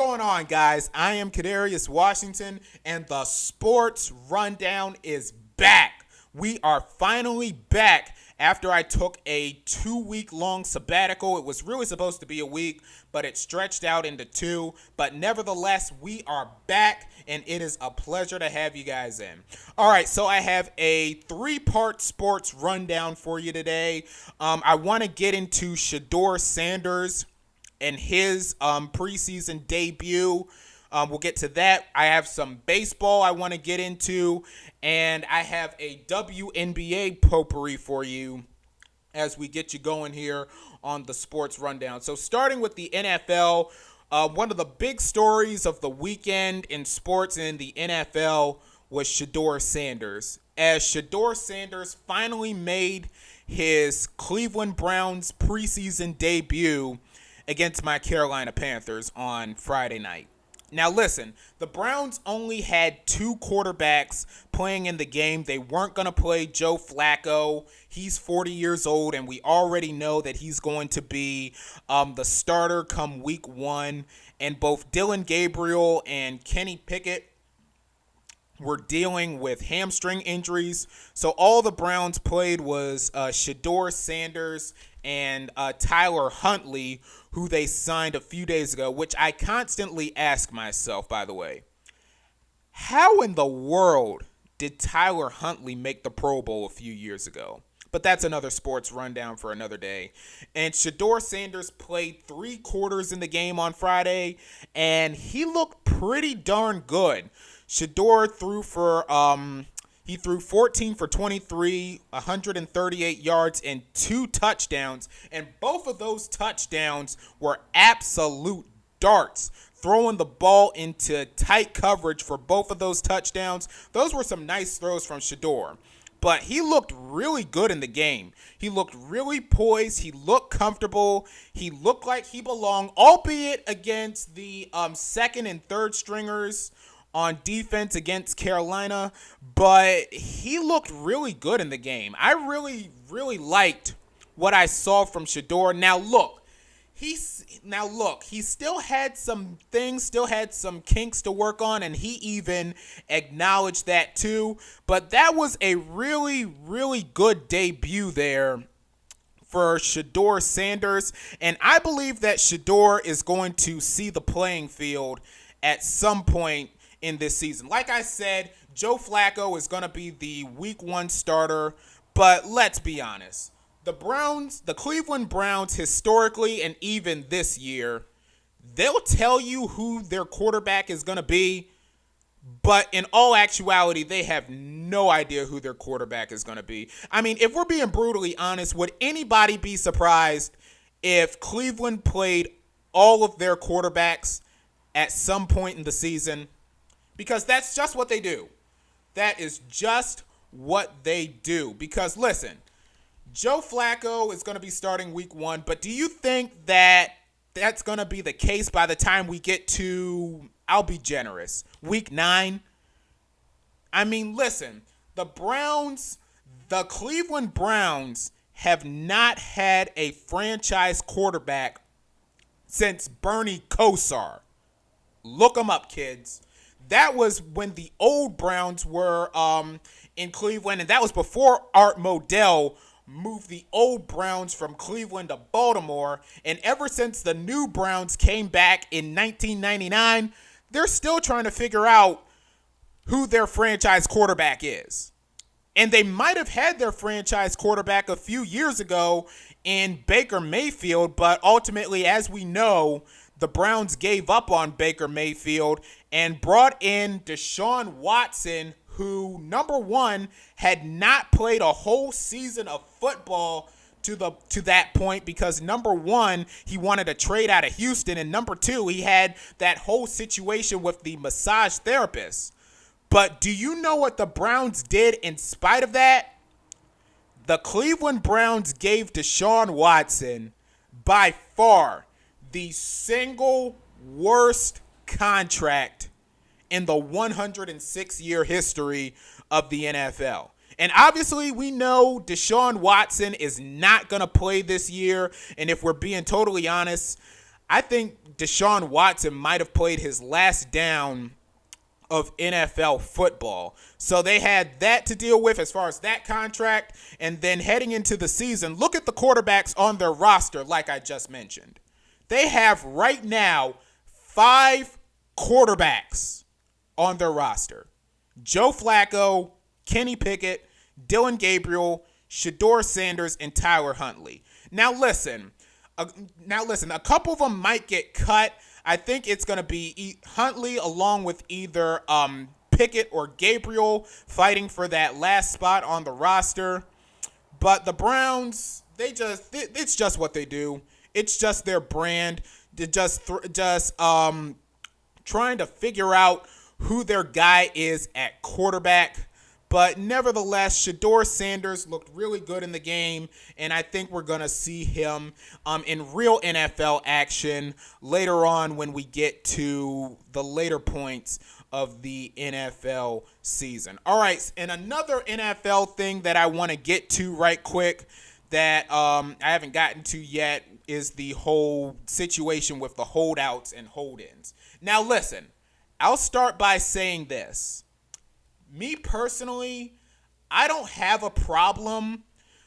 going on, guys? I am Kadarius Washington, and the Sports Rundown is back. We are finally back after I took a 2-week-long sabbatical. It was really supposed to be a week, but it stretched out into 2. But nevertheless, we are back, and it is a pleasure to have you guys in. All right, so I have a 3-part sports rundown for you today. I want to get into Shedeur Sanders and his preseason debut. We'll get to that. I have some baseball I want to get into, and I have a WNBA potpourri for you as we get you going here on the Sports Rundown. So starting with the NFL, one of the big stories of the weekend in sports in the NFL was Shedeur Sanders. As Shedeur Sanders finally made his Cleveland Browns preseason debut against my Carolina Panthers on Friday night. Now listen, the Browns only had 2 quarterbacks playing in the game. They weren't going to play Joe Flacco. He's 40 years old, and we already know that he's going to be the starter come week 1. And both Dylan Gabriel and Kenny Pickett were dealing with hamstring injuries. So all the Browns played was Shedeur Sanders and Tyler Huntley, who they signed a few days ago, which I constantly ask myself, by the way. How in the world did Tyler Huntley make the Pro Bowl a few years ago? But that's another sports rundown for another day. And Shedeur Sanders played 3 quarters in the game on Friday, and he looked pretty darn good. Shedeur threw 14 for 23, 138 yards, and 2 touchdowns. And both of those touchdowns were absolute darts, throwing the ball into tight coverage for both of those touchdowns. Those were some nice throws from Shedeur. But he looked really good in the game. He looked really poised. He looked comfortable. He looked like he belonged, albeit against the second and third stringers on defense against Carolina, but he looked really good in the game. I really, really liked what I saw from Shedeur. Now look, he still had some things, still had some kinks to work on, and he even acknowledged that too. But that was a really, really good debut there for Shedeur Sanders, and I believe that Shedeur is going to see the playing field at some point in this season. Like I said, Joe Flacco is going to be the week 1 starter, but let's be honest. The Cleveland Browns, historically and even this year, they'll tell you who their quarterback is going to be, but in all actuality, they have no idea who their quarterback is going to be. I mean, if we're being brutally honest, would anybody be surprised if Cleveland played all of their quarterbacks at some point in the season? Because that's just what they do. That is just what they do. Because, listen, Joe Flacco is going to be starting week 1, but do you think that that's going to be the case by the time we get to, I'll be generous, week 9? I mean, listen, the Cleveland Browns have not had a franchise quarterback since Bernie Kosar. Look them up, kids. That was when the old Browns were in Cleveland, and that was before Art Modell moved the old Browns from Cleveland to Baltimore. And ever since the new Browns came back in 1999, they're still trying to figure out who their franchise quarterback is. And they might have had their franchise quarterback a few years ago in Baker Mayfield, but ultimately, as we know, the Browns gave up on Baker Mayfield and brought in Deshaun Watson, who, number 1, had not played a whole season of football to that point because, number 1, he wanted to trade out of Houston, and number 2, he had that whole situation with the massage therapist. But do you know what the Browns did in spite of that? The Cleveland Browns gave Deshaun Watson by far the single worst contract in the 106-year history of the NFL. And obviously, we know Deshaun Watson is not going to play this year. And if we're being totally honest, I think Deshaun Watson might have played his last down of NFL football. So they had that to deal with as far as that contract. And then heading into the season, look at the quarterbacks on their roster, like I just mentioned. They have right now 5 quarterbacks on their roster: Joe Flacco, Kenny Pickett, Dylan Gabriel, Shedeur Sanders, and Tyler Huntley. Now listen, a couple of them might get cut. I think it's going to be Huntley along with either Pickett or Gabriel fighting for that last spot on the roster. But the Browns, it's just what they do. It's just their brand. They're just trying to figure out who their guy is at quarterback. But nevertheless, Shedeur Sanders looked really good in the game, and I think we're going to see him in real NFL action later on when we get to the later points of the NFL season. All right, and another NFL thing that I want to get to right quick that I haven't gotten to yet is the whole situation with the holdouts and hold-ins. Now listen, I'll start by saying this. Me personally, I don't have a problem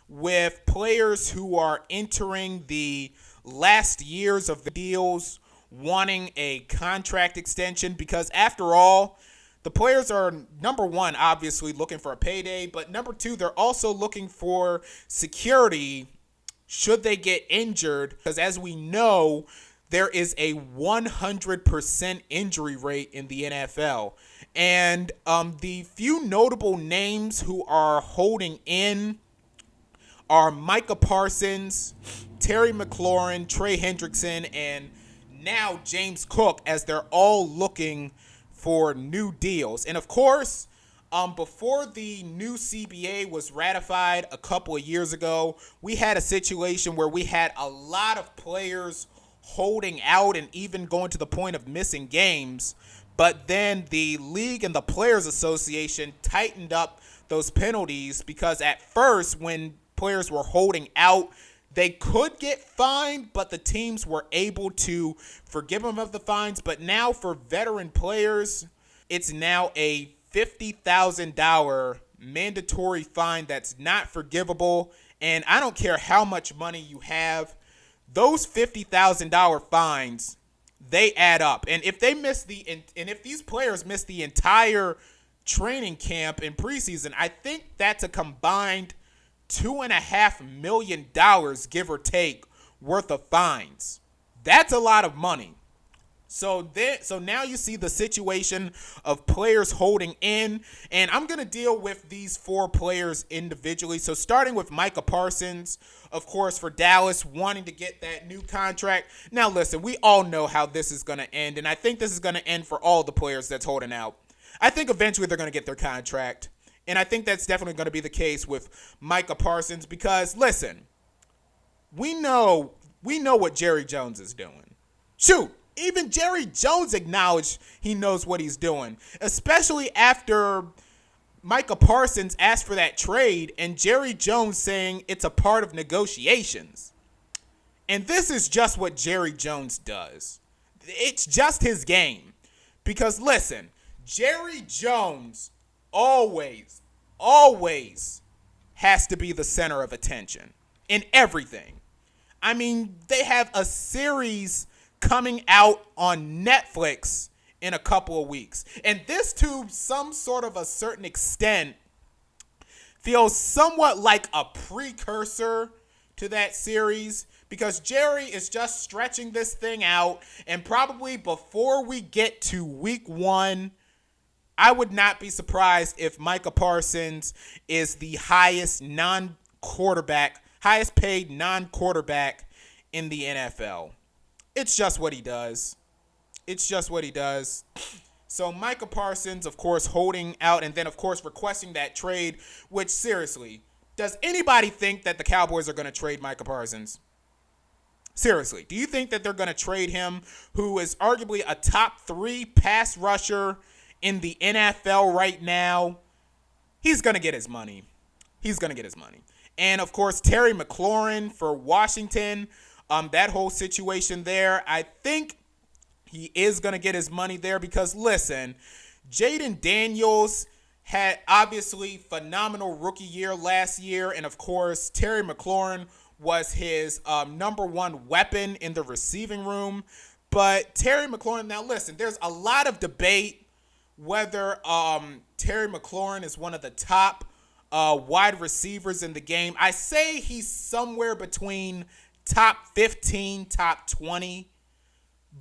with players who are entering the last years of the deals wanting a contract extension, because after all, the players are, number one, obviously looking for a payday, but number two, they're also looking for security should they get injured, because as we know, there is a 100% injury rate in the NFL. And the few notable names who are holding in are Micah Parsons, Terry McLaurin, Trey Hendrickson, and now James Cook, as they're all looking for new deals. And of course, before the new CBA was ratified a couple of years ago, we had a situation where we had a lot of players holding out and even going to the point of missing games. But then the league and the Players Association tightened up those penalties, because at first when players were holding out, they could get fined, but the teams were able to forgive them of the fines. But now for veteran players, it's now a $50,000 mandatory fine that's not forgivable. And I don't care how much money you have, those $50,000 fines, they add up. And if if these players miss the entire training camp in preseason, I think that's a combined $2.5 million, give or take, worth of fines. That's a lot of money. So now you see the situation of players holding in, and I'm going to deal with these 4 players individually. So starting with Micah Parsons, of course, for Dallas, wanting to get that new contract. Now listen, we all know how this is going to end, and I think this is going to end for all the players that's holding out. I think eventually they're going to get their contract, and I think that's definitely going to be the case with Micah Parsons, because listen, we know what Jerry Jones is doing. Shoot. Even Jerry Jones acknowledged he knows what he's doing, especially after Micah Parsons asked for that trade and Jerry Jones saying it's a part of negotiations. And this is just what Jerry Jones does. It's just his game. Because listen, Jerry Jones always has to be the center of attention in everything. I mean, they have a series coming out on Netflix in a couple of weeks. And this, to some sort of a certain extent, feels somewhat like a precursor to that series, because Jerry is just stretching this thing out, and probably before we get to week 1, I would not be surprised if Micah Parsons is the highest paid non-quarterback in the NFL. It's just what he does. So Micah Parsons, of course, holding out, and then, of course, requesting that trade, which, seriously, does anybody think that the Cowboys are going to trade Micah Parsons? Seriously, do you think that they're going to trade him, who is arguably a top 3 pass rusher in the NFL right now? He's going to get his money. And, of course, Terry McLaurin for Washington. that whole situation there, I think he is going to get his money there because, listen, Jaden Daniels had obviously phenomenal rookie year last year, and of course, Terry McLaurin was his number one weapon in the receiving room. But Terry McLaurin, now listen, there's a lot of debate whether Terry McLaurin is one of the top wide receivers in the game. I say he's somewhere between top 15, top 20.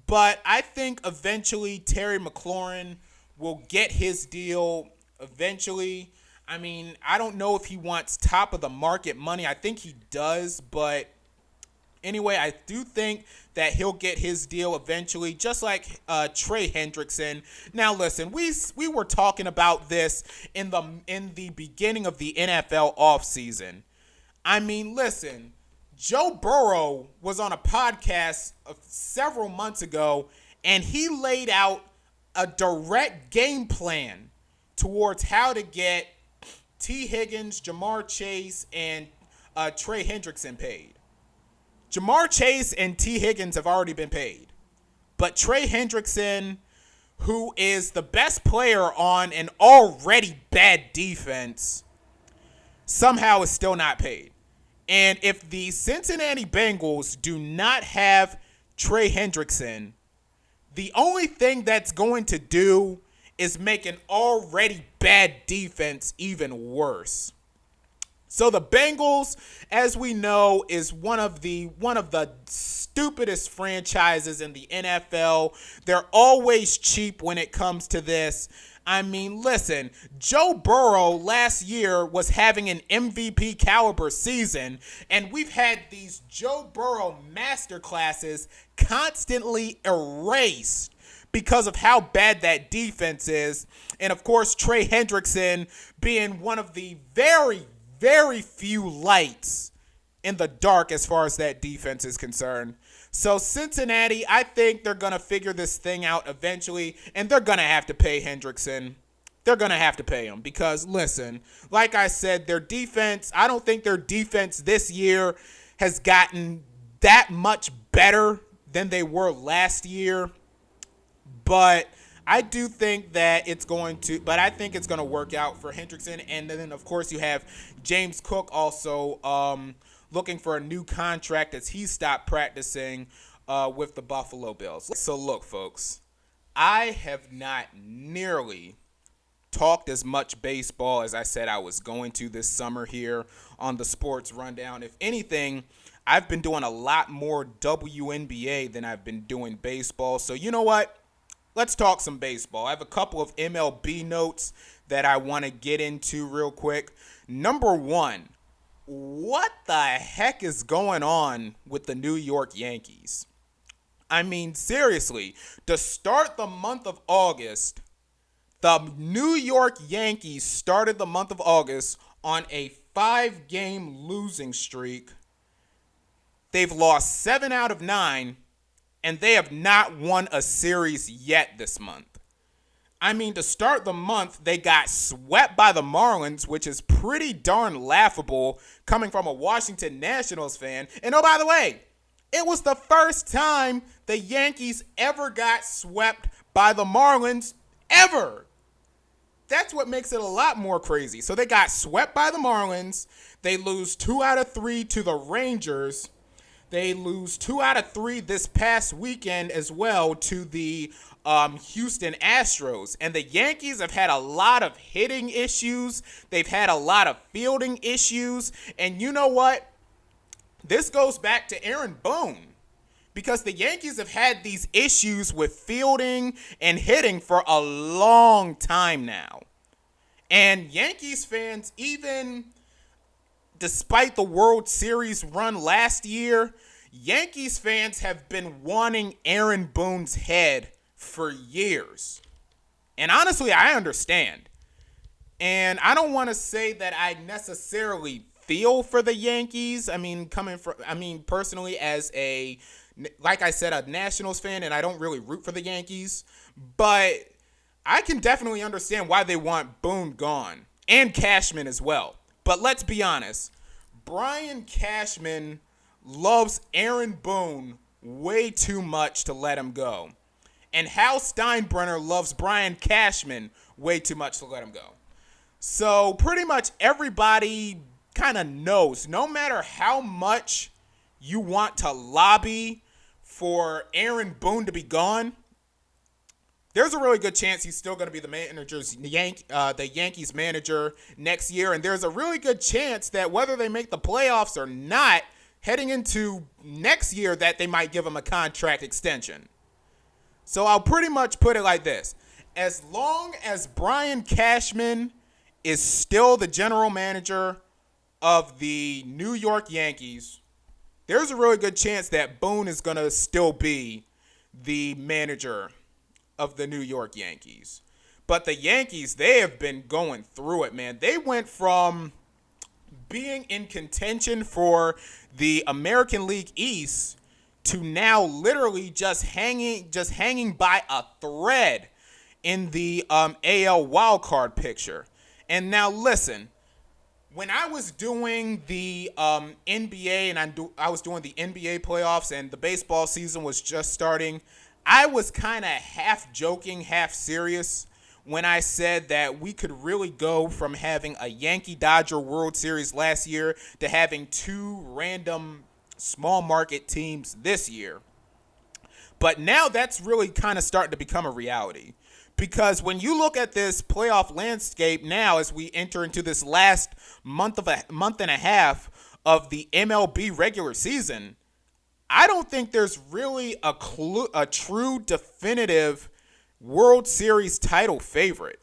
But I think eventually Terry McLaurin will get his deal eventually. I mean, I don't know if he wants top of the market money. I think he does, but anyway, I do think that he'll get his deal eventually, just like Trey Hendrickson. Now, listen, we were talking about this in the beginning of the NFL offseason. I mean, listen, Joe Burrow was on a podcast several months ago, and he laid out a direct game plan towards how to get T. Higgins, Jamar Chase, and Trey Hendrickson paid. Jamar Chase and T. Higgins have already been paid. But Trey Hendrickson, who is the best player on an already bad defense, somehow is still not paid. And if the Cincinnati Bengals do not have Trey Hendrickson, the only thing that's going to do is make an already bad defense even worse. So the Bengals, as we know, is one of the stupidest franchises in the NFL. They're always cheap when it comes to this. I mean, listen, Joe Burrow last year was having an MVP caliber season, and we've had these Joe Burrow masterclasses constantly erased because of how bad that defense is. And, of course, Trey Hendrickson being one of the very, very few lights in the dark as far as that defense is concerned. So Cincinnati, I think they're going to figure this thing out eventually, and they're going to have to pay Hendrickson. They're going to have to pay him because, listen, like I said, their defense, I don't think their defense this year has gotten that much better than they were last year. But I do think that it's going to, but I think it's going to work out for Hendrickson. And then, of course, you have James Cook also looking for a new contract as he stopped practicing with the Buffalo Bills. So, look, folks, I have not nearly talked as much baseball as I said I was going to this summer here on the Sports Rundown. If anything, I've been doing a lot more WNBA than I've been doing baseball. So, you know what? Let's talk some baseball. I have a couple of MLB notes that I want to get into real quick. Number one, what the heck is going on with the New York Yankees? I mean, seriously, to start the month of August, the New York Yankees started the month of August on a 5-game losing streak. They've lost 7 out of 9. And they have not won a series yet this month. I mean, to start the month, they got swept by the Marlins, which is pretty darn laughable coming from a Washington Nationals fan. And oh, by the way, it was the first time the Yankees ever got swept by the Marlins ever. That's what makes it a lot more crazy. So they got swept by the Marlins. They lose 2 out of 3 to the Rangers. They lose 2 out of 3 this past weekend as well to the Houston Astros. And the Yankees have had a lot of hitting issues. They've had a lot of fielding issues. And you know what? This goes back to Aaron Boone. Because the Yankees have had these issues with fielding and hitting for a long time now. And Yankees fans, even despite the World Series run last year, Yankees fans have been wanting Aaron Boone's head for years. And honestly, I understand. And I don't want to say that I necessarily feel for the Yankees. Personally, as like I said, a Nationals fan, and I don't really root for the Yankees. But I can definitely understand why they want Boone gone. And Cashman as well. But let's be honest, Brian Cashman loves Aaron Boone way too much to let him go. And Hal Steinbrenner loves Brian Cashman way too much to let him go. So pretty much everybody kind of knows, no matter how much you want to lobby for Aaron Boone to be gone, there's a really good chance he's still going to be the Yankees manager next year. And there's a really good chance that whether they make the playoffs or not, heading into next year, that they might give him a contract extension. So I'll pretty much put it like this. As long as Brian Cashman is still the general manager of the New York Yankees, there's a really good chance that Boone is going to still be the manager of the New York Yankees. But the Yankees, they have been going through it, man. They went from being in contention for the American League East to now literally just hanging by a thread in the AL wildcard picture. And now listen, when I was doing the NBA and I was doing the NBA playoffs and the baseball season was just starting, I was kind of half joking, half serious when I said that we could really go from having a Yankee-Dodger World Series last year to having two random small market teams this year. But now that's really kind of starting to become a reality. Because when you look at this playoff landscape now as we enter into this last month and a half of the MLB regular season, I don't think there's really a true definitive World Series title favorite.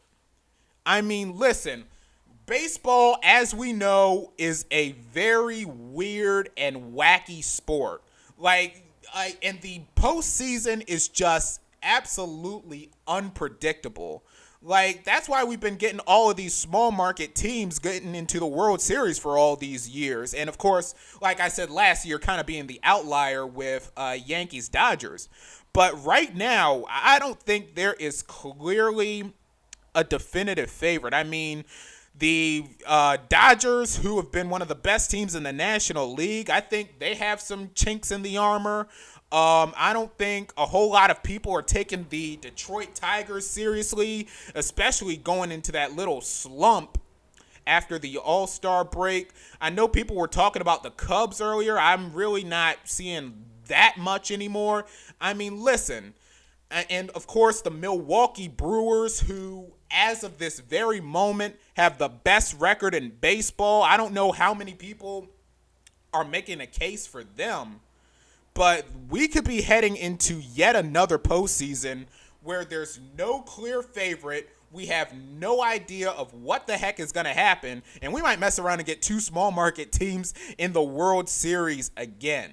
I mean, listen, baseball, as we know, is a very weird and wacky sport. And the postseason is just absolutely unpredictable. That's why we've been getting all of these small market teams getting into the World Series for all these years. And of course, like I said last year, kind of being the outlier with Yankees Dodgers. But right now, I don't think there is clearly a definitive favorite. I mean, the Dodgers, who have been one of the best teams in the National League, I think they have some chinks in the armor. I don't think a whole lot of people are taking the Detroit Tigers seriously, especially going into that little slump after the All-Star break. I know people were talking about the Cubs earlier. I'm really not seeing that much anymore. I mean, listen, and of course the Milwaukee Brewers, who as of this very moment have the best record in baseball. I don't know how many people are making a case for them. But we could be heading into yet another postseason where there's no clear favorite. We have no idea of what the heck is going to happen. And we might mess around and get two small market teams in the World Series again.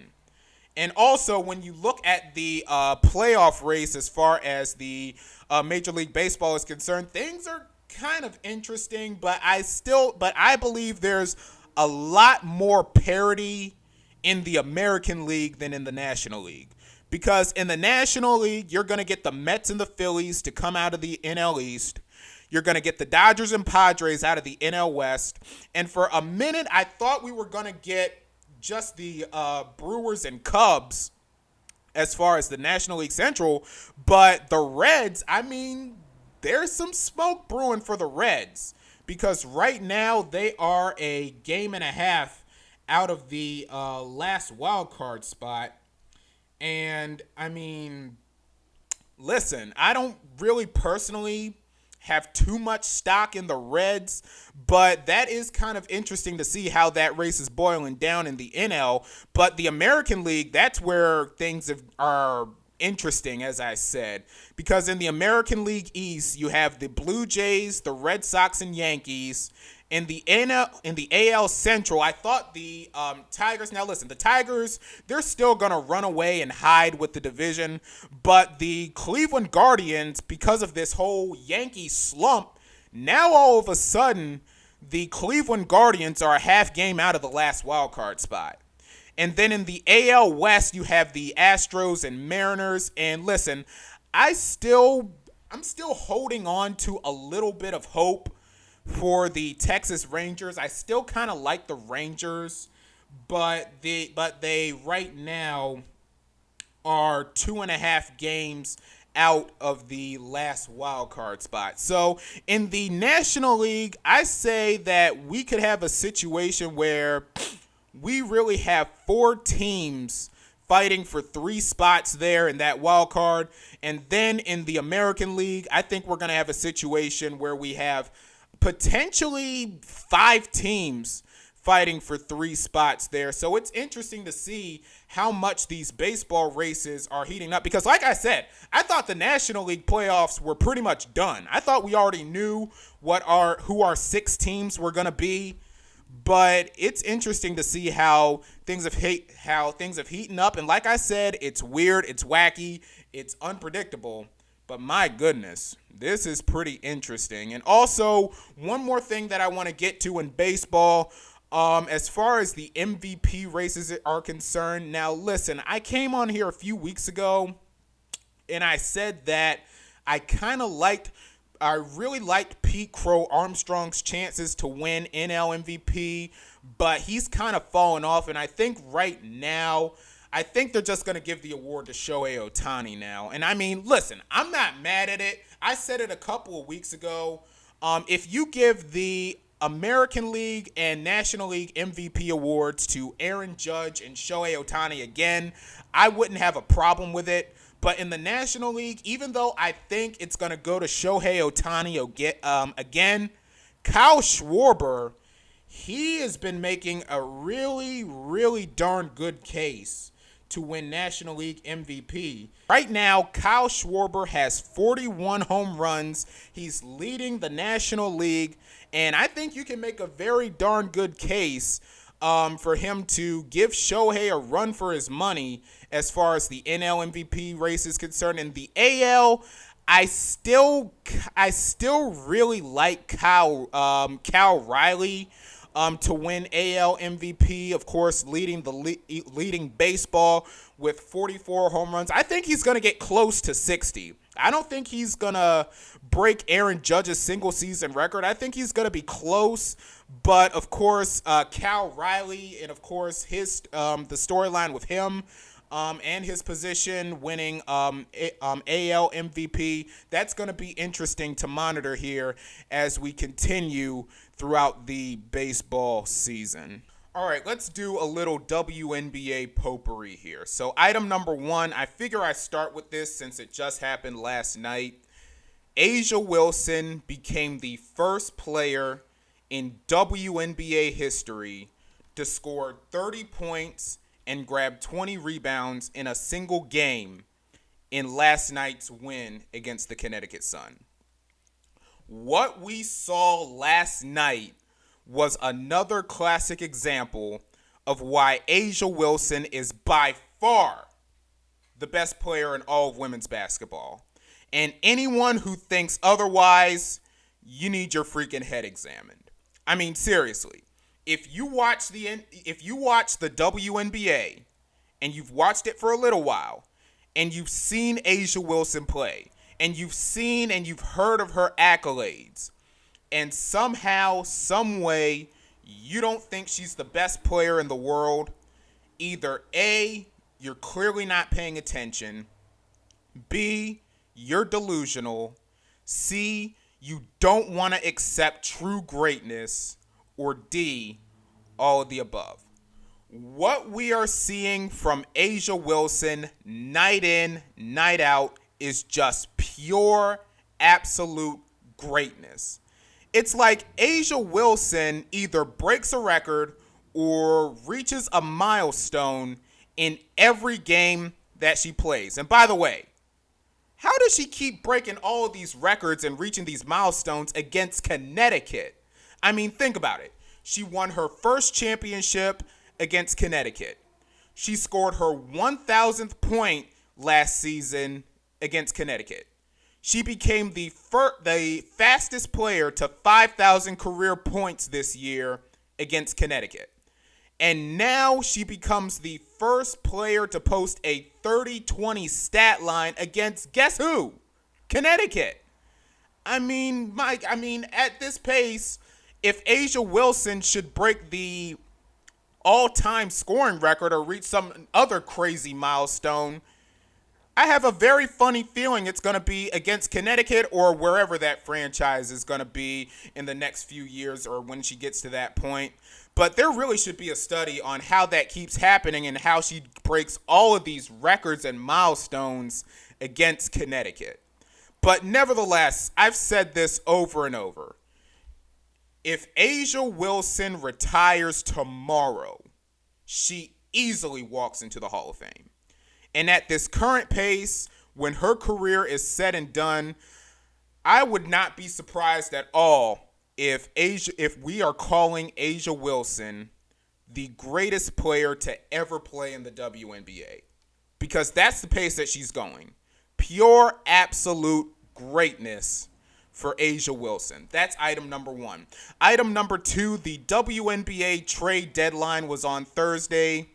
And also, when you look at the playoff race as far as the Major League Baseball is concerned, things are kind of interesting. But I believe there's a lot more parity in the American League than in the National League. Because in the National League, you're going to get the Mets and the Phillies to come out of the NL East. You're going to get the Dodgers and Padres out of the NL West. And for a minute, I thought we were going to get just the Brewers and Cubs as far as the National League Central. But the Reds, I mean, there's some smoke brewing for the Reds. Because right now, they are a game and a half out of the last wild card spot. And I mean, listen, I don't really personally have too much stock in the Reds, but that is kind of interesting to see how that race is boiling down in the NL. But the American League, that's where things are interesting, as I said, because in the American League East, you have the Blue Jays, the Red Sox, and Yankees. In the AL Central, I thought the Tigers. Now listen, the Tigers, they're still gonna run away and hide with the division, but the Cleveland Guardians, because of this whole Yankee slump, now all of a sudden the Cleveland Guardians are a half game out of the last wild card spot. And then in the AL West, you have the Astros and Mariners. And listen, I'm still holding on to a little bit of hope for the Texas Rangers. I still kind of like the Rangers, but they right now are 2.5 games out of the last wild card spot. So in the National League, I say that we could have a situation where we really have four teams fighting for three spots there in that wild card. And then in the American League, I think we're going to have a situation where we have potentially five teams fighting for three spots there. So it's interesting to see how much these baseball races are heating up because like I said, I thought the National League playoffs were pretty much done. I thought we already knew who our six teams were going to be. But it's interesting to see how things have heated up. And like I said, it's weird, it's wacky, it's unpredictable. But my goodness, this is pretty interesting. And also, one more thing that I want to get to in baseball, as far as the MVP races are concerned. Now, listen, I came on here a few weeks ago, and I said that I really liked Pete Crow Armstrong's chances to win NL MVP, but he's kind of fallen off, and I think right now, I think they're just going to give the award to Shohei Ohtani now. And I mean, listen, I'm not mad at it. I said it a couple of weeks ago. If you give the American League and National League MVP awards to Aaron Judge and Shohei Ohtani again, I wouldn't have a problem with it. But in the National League, even though I think it's going to go to Shohei Ohtani again, Kyle Schwarber, he has been making a really, really darn good case to win National League MVP. Right now, Kyle Schwarber has 41 home runs. He's leading the National League, and I think you can make a very darn good case for him to give Shohei a run for his money as far as the NL MVP race is concerned. In the AL, I still really like Cal Riley to win AL MVP. Of course, leading baseball with 44 home runs. I think he's going to get close to 60. I don't think he's going to break Aaron Judge's single season record. I think he's going to be close. But of course, Cal Riley and of course the storyline with him and his position winning AL MVP, that's going to be interesting to monitor here as we continue throughout the baseball season. All right, let's do a little WNBA potpourri here. So item number one, I figure I start with this since it just happened last night. A'ja Wilson became the first player in WNBA history to score 30 points and grab 20 rebounds in a single game in last night's win against the Connecticut Sun. What we saw last night was another classic example of why A'ja Wilson is by far the best player in all of women's basketball. And anyone who thinks otherwise, you need your freaking head examined. I mean, seriously, if you watch the WNBA and you've watched it for a little while and you've seen A'ja Wilson play and you've seen and you've heard of her accolades and somehow, some way, you don't think she's the best player in the world, either A, you're clearly not paying attention, B, you're delusional, C, you don't want to accept true greatness, or D, all of the above. What we are seeing from A'ja Wilson night in, night out is just pure, absolute greatness. It's like A'ja Wilson either breaks a record or reaches a milestone in every game that she plays. And by the way, how does she keep breaking all of these records and reaching these milestones against Connecticut? I mean, think about it. She won her first championship against Connecticut. She scored her 1,000th point last season against Connecticut. She became the fastest player to 5,000 career points this year against Connecticut. And now she becomes the first player to post a 30-20 stat line against, guess who? Connecticut. I mean, at this pace, if A'ja Wilson should break the all-time scoring record or reach some other crazy milestone, I have a very funny feeling it's going to be against Connecticut or wherever that franchise is going to be in the next few years or when she gets to that point. But there really should be a study on how that keeps happening and how she breaks all of these records and milestones against Connecticut. But nevertheless, I've said this over and over. If A'ja Wilson retires tomorrow, she easily walks into the Hall of Fame. And at this current pace, when her career is said and done, I would not be surprised at all if we are calling A'ja Wilson the greatest player to ever play in the WNBA. Because that's the pace that she's going. Pure, absolute greatness for A'ja Wilson. That's item number one. Item number two, the WNBA trade deadline was on Thursday.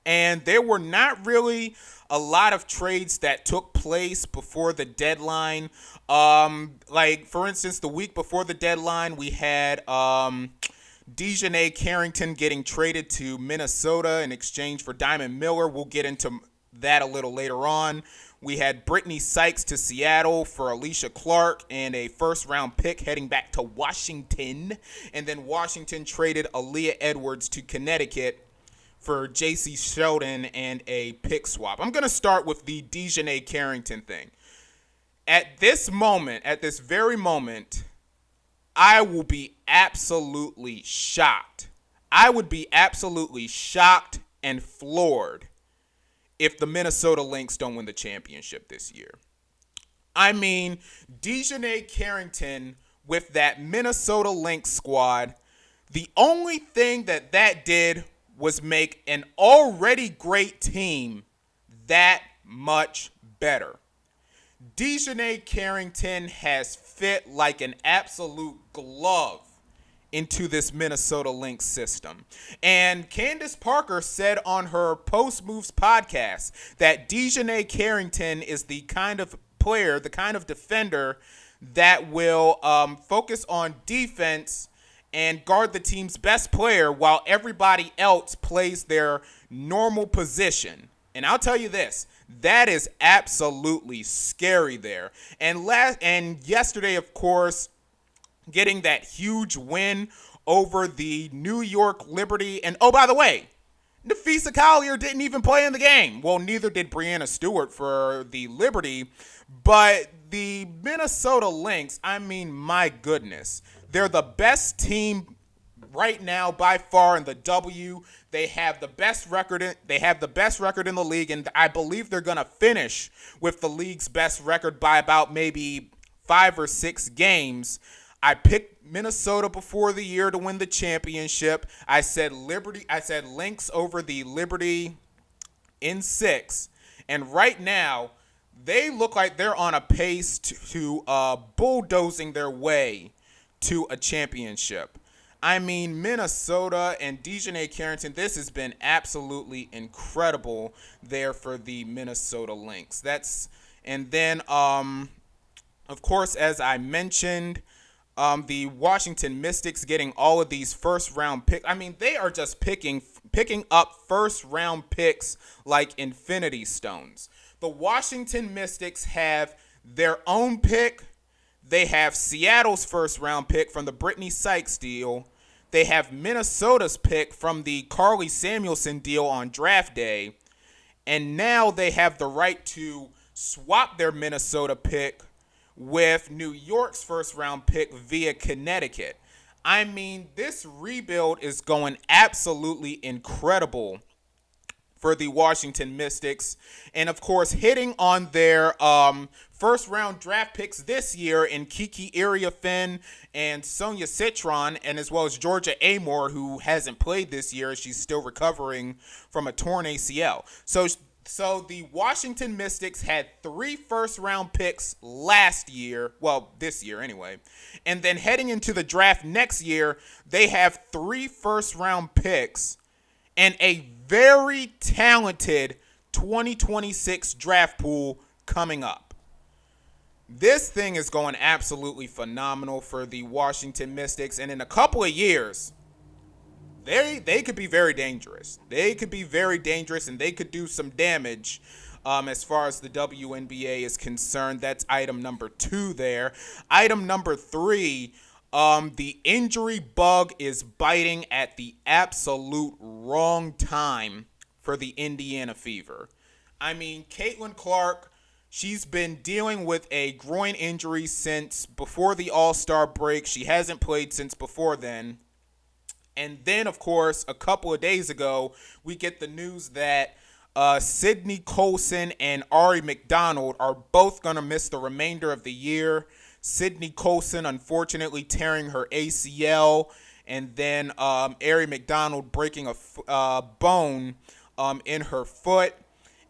And there were not really a lot of trades that took place before the deadline. Like, for instance, the week before the deadline, we had Dejanay Carrington getting traded to Minnesota in exchange for Diamond Miller. We'll get into that a little later on. We had Brittany Sykes to Seattle for Alicia Clark and a first-round pick heading back to Washington. And then Washington traded Aaliyah Edwards to Connecticut for J.C. Sheldon and a pick swap. I'm going to start with the Dejanay Carrington thing. At this very moment, I will be absolutely shocked. I would be absolutely shocked and floored if the Minnesota Lynx don't win the championship this year. I mean, Dejanay Carrington with that Minnesota Lynx squad, the only thing that did was make an already great team that much better. Dejanay Carrington has fit like an absolute glove into this Minnesota Lynx system. And Candace Parker said on her Post Moves podcast that Dejanay Carrington is the kind of player, the kind of defender that will focus on defense and guard the team's best player while everybody else plays their normal position. And I'll tell you this, that is absolutely scary there. And yesterday, of course, getting that huge win over the New York Liberty. And oh, by the way, Nafisa Collier didn't even play in the game. Well, neither did Breanna Stewart for the Liberty. But the Minnesota Lynx, I mean, my goodness. They're the best team right now by far in the W. They have the best record in the league, and I believe they're going to finish with the league's best record by about maybe 5 or 6 games. I picked Minnesota before the year to win the championship. I said Lynx over the Liberty in 6. And right now, they look like they're on a pace to bulldozing their way to a championship. I mean, Minnesota and Dejanay Carrington, this has been absolutely incredible there for the Minnesota Lynx. And then, of course, as I mentioned, the Washington Mystics getting all of these first-round picks. I mean, they are just picking up first-round picks like infinity stones. The Washington Mystics have their own pick. They have Seattle's first-round pick from the Brittany Sykes deal. They have Minnesota's pick from the Carly Samuelson deal on draft day. And now they have the right to swap their Minnesota pick with New York's first-round pick via Connecticut. I mean, this rebuild is going absolutely incredible for the Washington Mystics. And, of course, hitting on their first-round draft picks this year in Kiki Iriafen and Sonia Citron, and as well as Georgia Amore, who hasn't played this year. She's still recovering from a torn ACL. So the Washington Mystics had 3 first-round picks last year. Well, this year anyway. And then heading into the draft next year, they have 3 first-round picks and a very talented 2026 draft pool coming up. This thing is going absolutely phenomenal for the Washington Mystics. And in a couple of years, they could be very dangerous. They could be very dangerous, and they could do some damage. As far as the WNBA is concerned, that's item number 2 there. Item number 3, the injury bug is biting at the absolute wrong time for the Indiana Fever. I mean, Caitlin Clark, she's been dealing with a groin injury since before the All-Star break. She hasn't played since before then. And then, of course, a couple of days ago, we get the news that Sydney Colson and Ari McDonald are both going to miss the remainder of the year. Sydney Colson, unfortunately, tearing her ACL, and then Ari McDonald breaking a bone in her foot.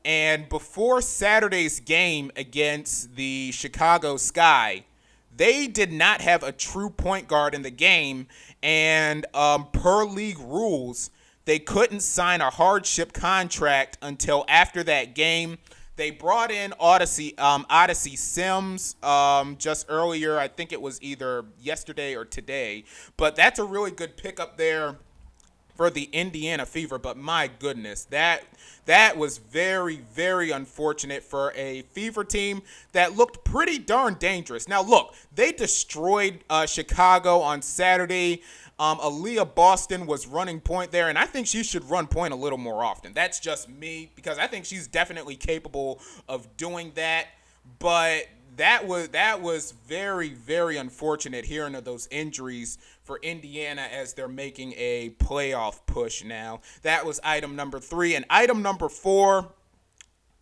And before Saturday's game against the Chicago Sky, they did not have a true point guard in the game, and per league rules, they couldn't sign a hardship contract until after that game. They brought in Odyssey Sims just earlier. I think it was either yesterday or today. But that's a really good pickup there for the Indiana Fever. But my goodness, that was very, very unfortunate for a Fever team that looked pretty darn dangerous. Now, look, they destroyed Chicago on Saturday. Aaliyah Boston was running point there, and I think she should run point a little more often. That's just me, because I think she's definitely capable of doing that. But that was very, very unfortunate hearing of those injuries for Indiana as they're making a playoff push now. That was item number 3. And item number 4,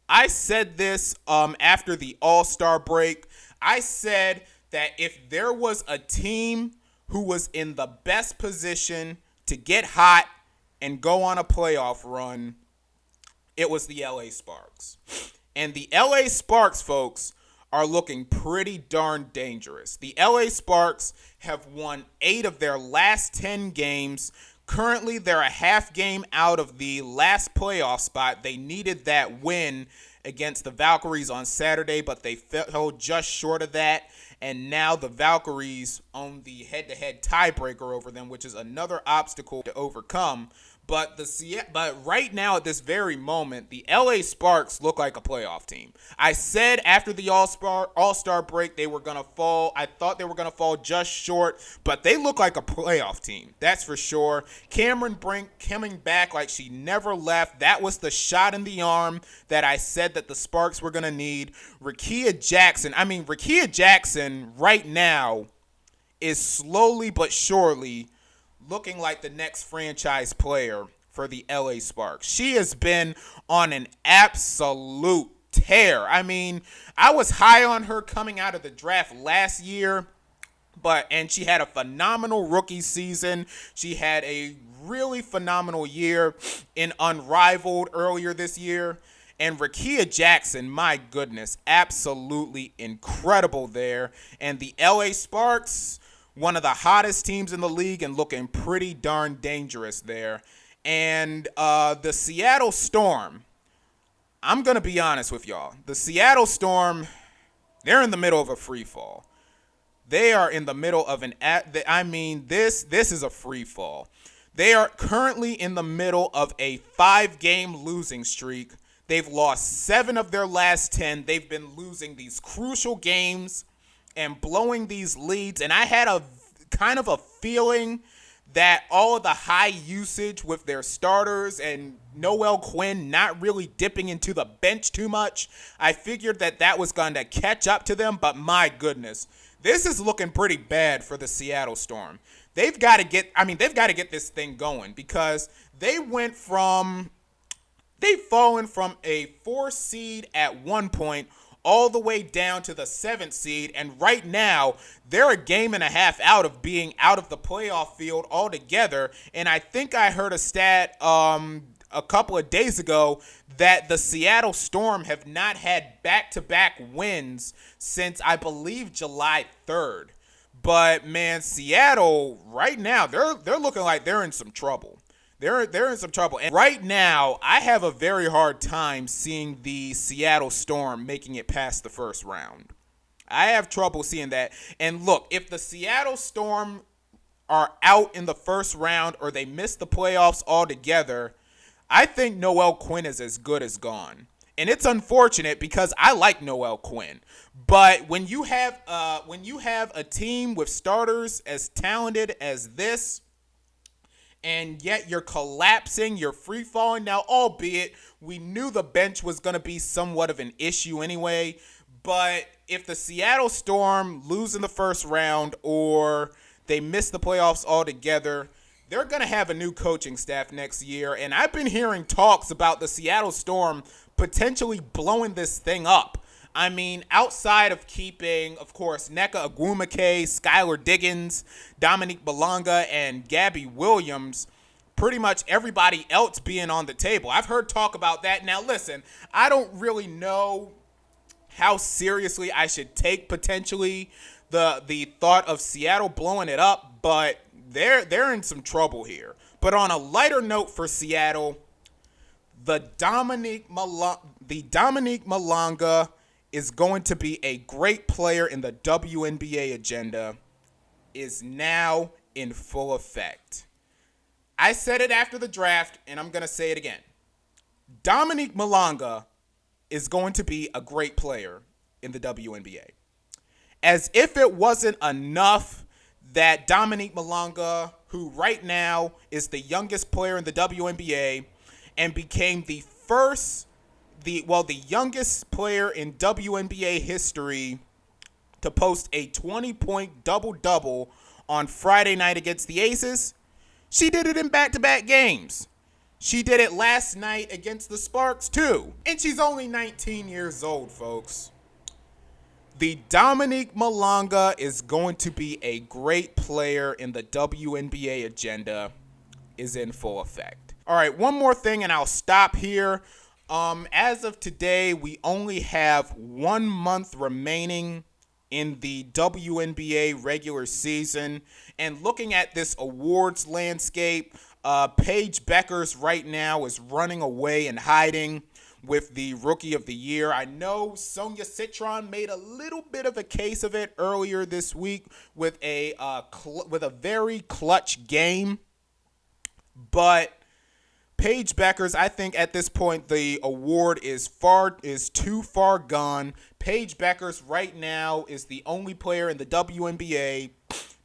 I said this after the All-Star break. I said that if there was a team who was in the best position to get hot and go on a playoff run, it was the LA Sparks. And the LA Sparks, folks, are looking pretty darn dangerous. The LA Sparks have won 8 of their last 10 games. Currently, they're a half game out of the last playoff spot. They needed that win against the Valkyries on Saturday, but they fell just short of that. And now the Valkyries own the head-to-head tiebreaker over them, which is another obstacle to overcome. But right now, at this very moment, the LA Sparks look like a playoff team. I said after the All-Star break they were going to fall. I thought they were going to fall just short, but they look like a playoff team. That's for sure. Cameron Brink coming back like she never left. That was the shot in the arm that I said that the Sparks were going to need. Rickea Jackson right now is slowly but surely looking like the next franchise player for the LA Sparks. She has been on an absolute tear. I mean, I was high on her coming out of the draft last year, and she had a phenomenal rookie season. She had a really phenomenal year in Unrivaled earlier this year. And Rickea Jackson, my goodness, absolutely incredible there. And the LA Sparks, one of the hottest teams in the league and looking pretty darn dangerous there. And the Seattle Storm, I'm going to be honest with y'all. The Seattle Storm, they're in the middle of a free fall. They are in the middle of this is a free fall. They are currently in the middle of a 5-game losing streak. They've lost 7 of their last 10. They've been losing these crucial games and blowing these leads. And I had a kind of a feeling that all of the high usage with their starters and Noel Quinn not really dipping into the bench too much, I figured that was going to catch up to them. But my goodness, this is looking pretty bad for the Seattle Storm. They've got to get this thing going, because they've fallen from a 4 seed at one point all the way down to the 7th seed, and right now they're a game and a half out of being out of the playoff field altogether. And I think I heard a stat a couple of days ago that the Seattle Storm have not had back-to-back wins since, I believe, July 3rd. But man, Seattle right now, they're looking like they're in some trouble. They're in some trouble. And right now, I have a very hard time seeing the Seattle Storm making it past the first round. I have trouble seeing that. And look, if the Seattle Storm are out in the first round or they miss the playoffs altogether, I think Noelle Quinn is as good as gone. And it's unfortunate because I like Noelle Quinn. But when you have a team with starters as talented as this, and yet you're collapsing, you're free falling. Now, albeit we knew the bench was going to be somewhat of an issue anyway, but if the Seattle Storm lose in the first round or they miss the playoffs altogether, they're going to have a new coaching staff next year. And I've been hearing talks about the Seattle Storm potentially blowing this thing up. I mean, outside of keeping, of course, Nneka Ogwumike, Skylar Diggins, Dominique Malonga, and Gabby Williams, pretty much everybody else being on the table. I've heard talk about that. Now, listen, I don't really know how seriously I should take potentially the thought of Seattle blowing it up, but they're in some trouble here. But on a lighter note for Seattle, the Dominique Malonga is going to be a great player in the WNBA agenda is now in full effect. I said it after the draft, and I'm going to say it again. Dominique Malonga is going to be a great player in the WNBA. As if it wasn't enough that Dominique Malonga, who right now is the youngest player in the WNBA and became the youngest player in WNBA history to post a 20-point double-double on Friday night against the Aces, she did it in back-to-back games. She did it last night against the Sparks, too. And she's only 19 years old, folks. The Dominique Malonga is going to be a great player in the WNBA agenda is in full effect. All right, one more thing, and I'll stop here. As of today, we only have 1 month remaining in the WNBA regular season. And looking at this awards landscape, Paige Beckers right now is running away and hiding with the Rookie of the Year. I know Sonia Citron made a little bit of a case of it earlier this week with a very clutch game, but Paige Beckers, I think at this point the award is too far gone. Paige Beckers right now is the only player in the WNBA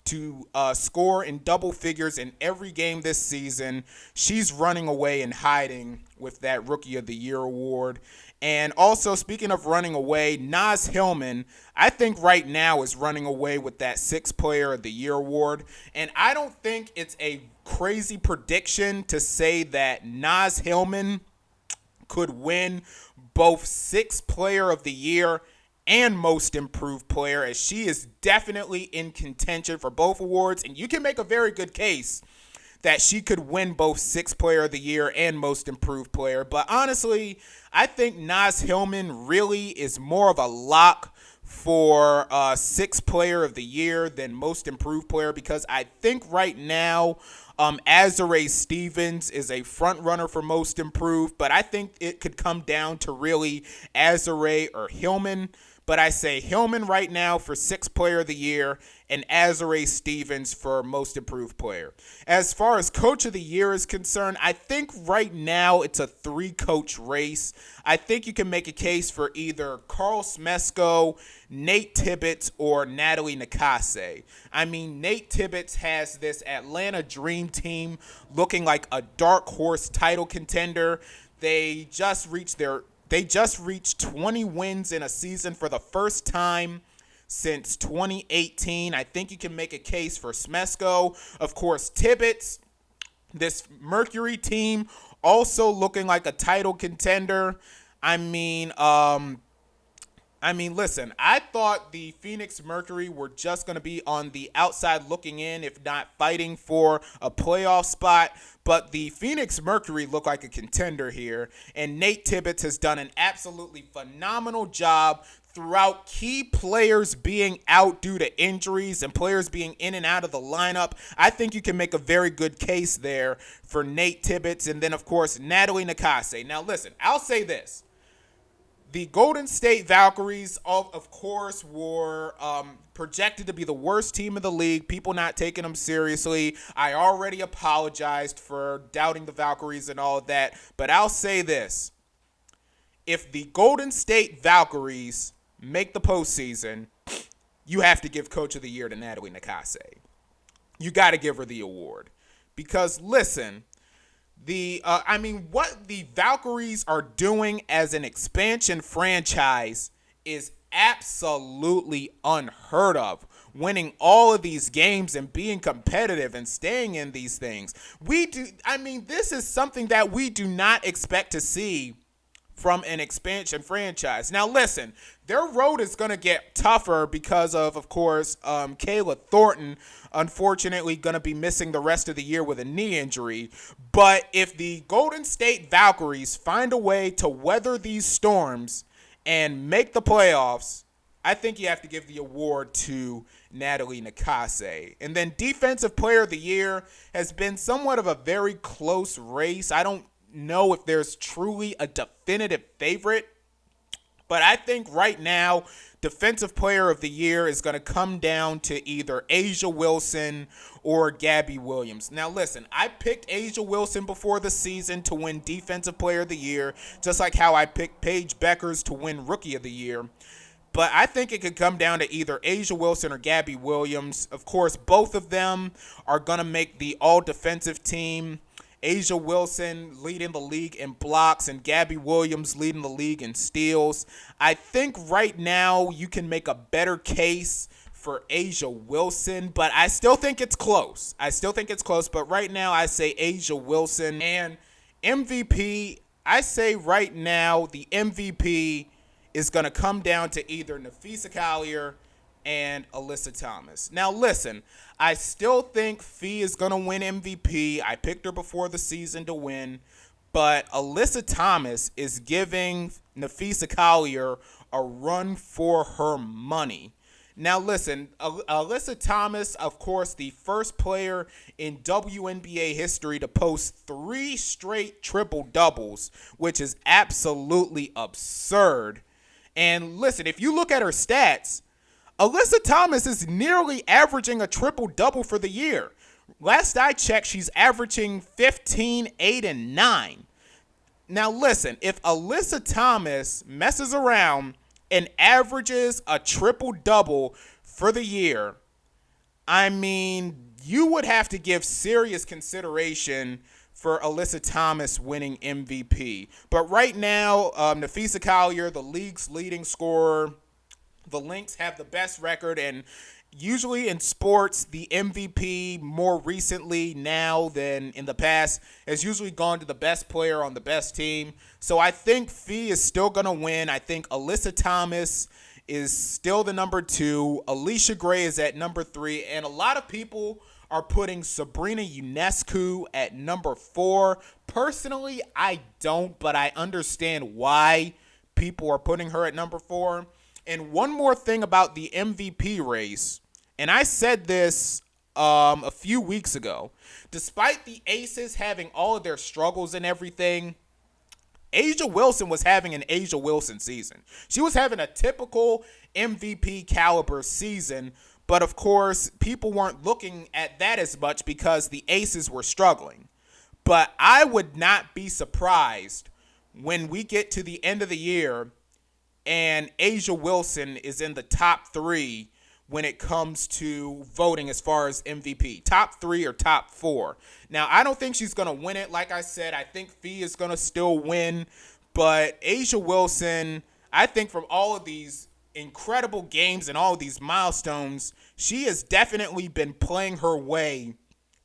to score in double figures in every game this season. She's running away and hiding with that Rookie of the Year award. And also, speaking of running away, Naz Hillman, I think right now is running away with that Sixth Player of the Year award. And I don't think it's a crazy prediction to say that Naz Hillman could win both Sixth Player of the Year and Most Improved Player, as she is definitely in contention for both awards. And you can make a very good case that she could win both Sixth Player of the Year and Most Improved Player. But honestly, I think Naz Hillman really is more of a lock for Sixth Player of the Year than Most Improved Player, because I think right now Azurá Stevens is a front runner for Most Improved, but I think it could come down to really Azurá or Hillman. But I say Hillman right now for Sixth Player of the Year and Azurá Stevens for Most Improved Player. As far as Coach of the Year is concerned, I think right now it's a 3-coach race. I think you can make a case for either Carl Smesko, Nate Tibbetts, or Natalie Nakase. I mean, Nate Tibbetts has this Atlanta Dream Team looking like a dark horse title contender. They just reached 20 wins in a season for the first time since 2018. I think you can make a case for Smesko. Of course, Tibbetts, this Mercury team, also looking like a title contender. Listen, I thought the Phoenix Mercury were just going to be on the outside looking in, if not fighting for a playoff spot. But the Phoenix Mercury look like a contender here. And Nate Tibbetts has done an absolutely phenomenal job throughout key players being out due to injuries and players being in and out of the lineup. I think you can make a very good case there for Nate Tibbetts. And then, of course, Natalie Nakase. Now, listen, I'll say this. The Golden State Valkyries, of course, were projected to be the worst team in the league. People not taking them seriously. I already apologized for doubting the Valkyries and all of that. But I'll say this. If the Golden State Valkyries make the postseason, you have to give Coach of the Year to Natalie Nakase. You got to give her the award. Because, listen, what the Valkyries are doing as an expansion franchise is absolutely unheard of. Winning all of these games and being competitive and staying in these things. This is something that we do not expect to see from an expansion franchise. Now, listen, their road is going to get tougher because of course, Kayla Thornton, unfortunately, going to be missing the rest of the year with a knee injury. But if the Golden State Valkyries find a way to weather these storms and make the playoffs, I think you have to give the award to Natalie Nakase. And then Defensive Player of the Year has been somewhat of a very close race. I don't know if there's truly a definitive favorite, but I think right now Defensive Player of the Year is going to come down to either A'ja Wilson or Gabby Williams. Now listen, I picked A'ja Wilson before the season to win Defensive Player of the Year, just like how I picked Paige Beckers to win Rookie of the Year. But I think it could come down to either A'ja Wilson or Gabby Williams. Of course, both of them are going to make the all-defensive team. A'ja Wilson leading the league in blocks and Gabby Williams leading the league in steals. I think right now you can make a better case for A'ja Wilson, but I still think it's close. But right now I say A'ja Wilson. And MVP, I say right now the MVP is going to come down to either Napheesa Collier and Alyssa Thomas. Now, listen, I still think Fee is going to win MVP. I picked her before the season to win, but Alyssa Thomas is giving Napheesa Collier a run for her money. Now, listen, Alyssa Thomas, of course, the first player in WNBA history to post 3 straight triple-doubles, which is absolutely absurd. And listen, if you look at her stats, Alyssa Thomas is nearly averaging a triple-double for the year. Last I checked, she's averaging 15, 8, and 9. Now listen, if Alyssa Thomas messes around and averages a triple-double for the year, you would have to give serious consideration for Alyssa Thomas winning MVP. But right now, Napheesa Collier, the league's leading scorer, the Lynx have the best record, and usually in sports, the MVP more recently now than in the past has usually gone to the best player on the best team. So I think Fee is still going to win. I think Alyssa Thomas is still the number 2. Alicia Gray is at number 3, and a lot of people are putting Sabrina Ionescu at number 4. Personally, I don't, but I understand why people are putting her at number 4. And one more thing about the MVP race, and I said this a few weeks ago. Despite the Aces having all of their struggles and everything, A'ja Wilson was having an A'ja Wilson season. She was having a typical MVP caliber season, but of course, people weren't looking at that as much because the Aces were struggling. But I would not be surprised when we get to the end of the year and A'ja Wilson is in the top 3 when it comes to voting as far as MVP. Top 3 or top 4. Now, I don't think she's going to win it. Like I said, I think Fee is going to still win. But A'ja Wilson, I think from all of these incredible games and all of these milestones, she has definitely been playing her way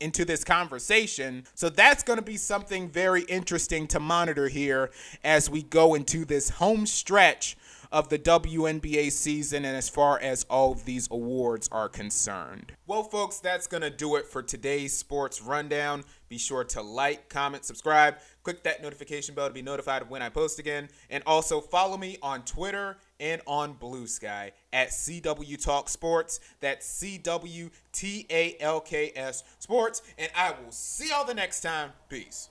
into this conversation. So that's going to be something very interesting to monitor here as we go into this home stretch of the WNBA season and as far as all of these awards are concerned. Well, folks, that's going to do it for today's sports rundown. Be sure to like, comment, subscribe, click that notification bell to be notified of when I post again, and also follow me on Twitter and on Bluesky at CW Talk Sports. That's CWTALKS Sports, and I will see y'all the next time. Peace.